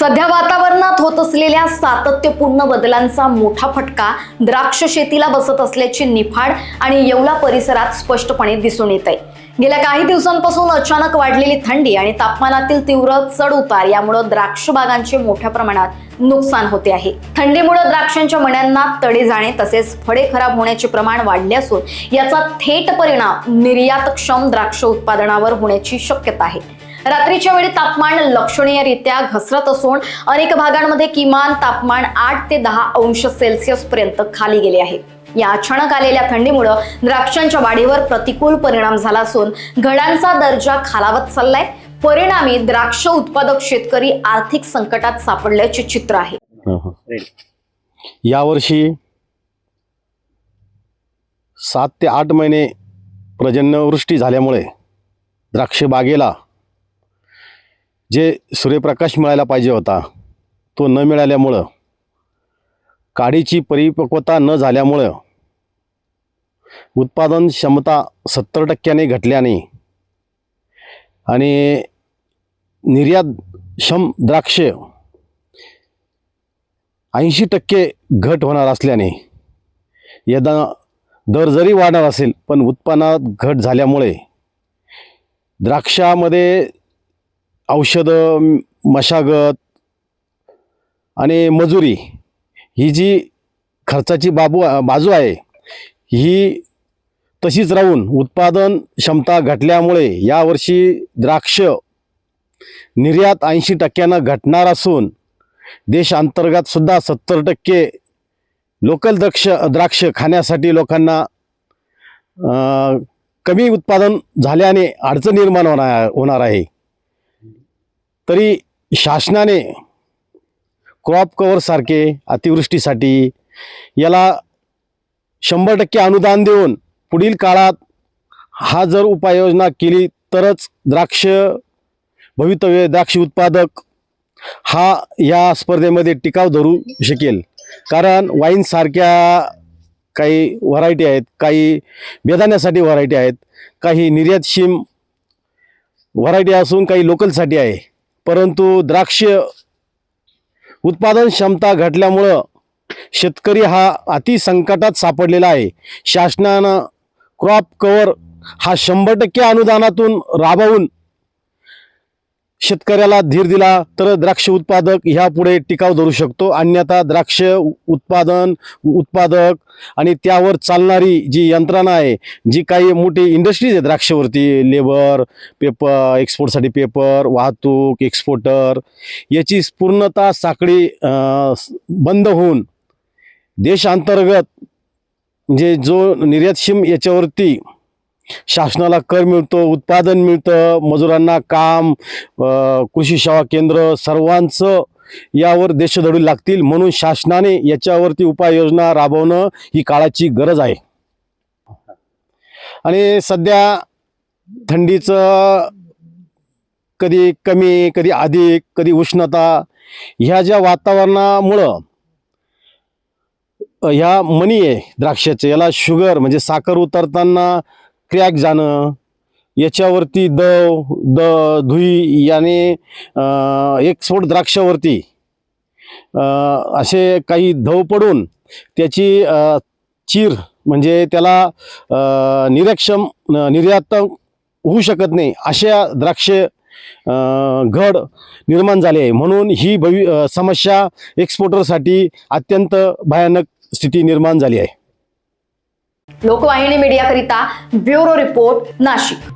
सध्या वातावरणात होत असलेल्या सातत्यपूर्ण बदलांचा मोठा फटका द्राक्ष शेतीला बसत असल्याची निफाड आणि येवला परिसरात स्पष्टपणे दिसून येत आहे। गेल्या काही दिवसांपासून अचानक वाढलेली थंडी आणि तापमानातील तीव्र चढ-उतार यामुळे द्राक्ष बागांचे मोठ्या प्रमाणात नुकसान होते आहे। थंडीमुळे द्राक्षांच्या मण्यांना तडे जाणे तसेच फळे खराब होण्याचे प्रमाण वाढले असून याचा थेट परिणाम निर्यातक्षम द्राक्ष उत्पादनावर होण्याची शक्यता आहे। रात्रीच्या वेळी तापमान लक्षणीयरित्या घसरत असून अनेक भागांमध्ये किमान तापमान 8 ते 10 अंश सेल्सिअस पर्यंत खाली गेले आहे। या अचानक आलेल्या थंडीमुळे द्राक्षांच्या वाढीवर प्रतिकूल परिणाम झाला असून घडांचा दर्जा खालावत चाललाय। परिणामी द्राक्ष उत्पादक शेतकरी आर्थिक संकटात सापडल्याचे चित्र आहे। यावर्षी 7 ते 8 महिने पर्जन्यवृष्टी झाल्यामुळे द्राक्ष बागेला जे सूर्यप्रकाश मिळायला पाहिजे होता तो न मिळाल्यामुळं, काडीची परिपक्वता न झाल्यामुळं उत्पादन क्षमता 70% घटल्याने आणि निर्यातक्षम द्राक्ष 80% घट होणार असल्याने यदा दर जरी वाढणार असेल पण उत्पन्नात घट झाल्यामुळे द्राक्षामध्ये औषधं, मशागत आणि मजुरी ही जी खर्चाची बाजू आहे ही तशीच राहून उत्पादन क्षमता घटल्यामुळे यावर्षी द्राक्ष निर्यात 80% घटणार असून देशांतर्गत सुद्धा 70% लोकल द्राक्ष खाण्यासाठी लोकांना कमी उत्पादन झाल्याने अडचण निर्माण होणार आहे। तरी शासनाने क्रॉप कव्हर सारखे अतिवृष्टीसाठी याला 100% अनुदान देऊन पुढील काळात हा जर उपाययोजना केली तरच भवितव्य द्राक्ष उत्पादक हा या स्पर्धेमध्ये टिकाव धरू शकेल। कारण वाईन सारख्या काही व्हरायटी आहेत, काही बेदाण्यासाठी व्हरायटी आहेत, काही निर्यातक्षम व्हरायटी असून काही लोकलसाठी आहे। परंतु द्राक्ष उत्पादन क्षमता घटल्यामुळं शेतकरी हा अतिसंकटात सापडलेला आहे। शासनानं क्रॉप कव्हर हा 100% अनुदानातून राबवून शेतकऱ्याला धीर दिला तर द्राक्ष उत्पादक ह्यापुढे टिकाव धरू शकतो। अन्यथा द्राक्ष उत्पादक आणि त्यावर चालणारी जी यंत्रणा आहे, जी काही मोठी इंडस्ट्रीज आहे द्राक्षावरती, लेबर, पेपर एक्सपोर्टसाठी पेपर, वाहतूक, एक्सपोर्टर याची पूर्णतः साखळी बंद होऊन देशांतर्गत म्हणजे जो निर्यातक्षम याच्यावरती शासनाला कर मिळतो, उत्पादन मिळतं, मजुरांना काम, कृषी सेवा केंद्र सर्वांचं यावर देश धडू लागतील। म्हणून शासनाने याच्यावरती उपाययोजना राबवणं ही काळाची गरज आहे। आणि सध्या थंडीचं कधी कमी, कधी अधिक, कधी उष्णता ह्या ज्या वातावरणामुळं ह्या मणी आहे द्राक्षाचे, याला शुगर म्हणजे साखर उतरताना क्रॅक जाणं, याच्यावरती धुई याने एक्सपोर्ट द्राक्षावरती असे काही धव पडून त्याची चीर म्हणजे त्याला निर्यात होऊ शकत नाही अशा द्राक्ष घड निर्माण झाले आहे। म्हणून ही समस्या एक्सपोर्टरसाठी अत्यंत भयानक स्थिती निर्माण झाली आहे। लोकवाहिनी मीडियाकरिता ब्युरो रिपोर्ट, नाशिक।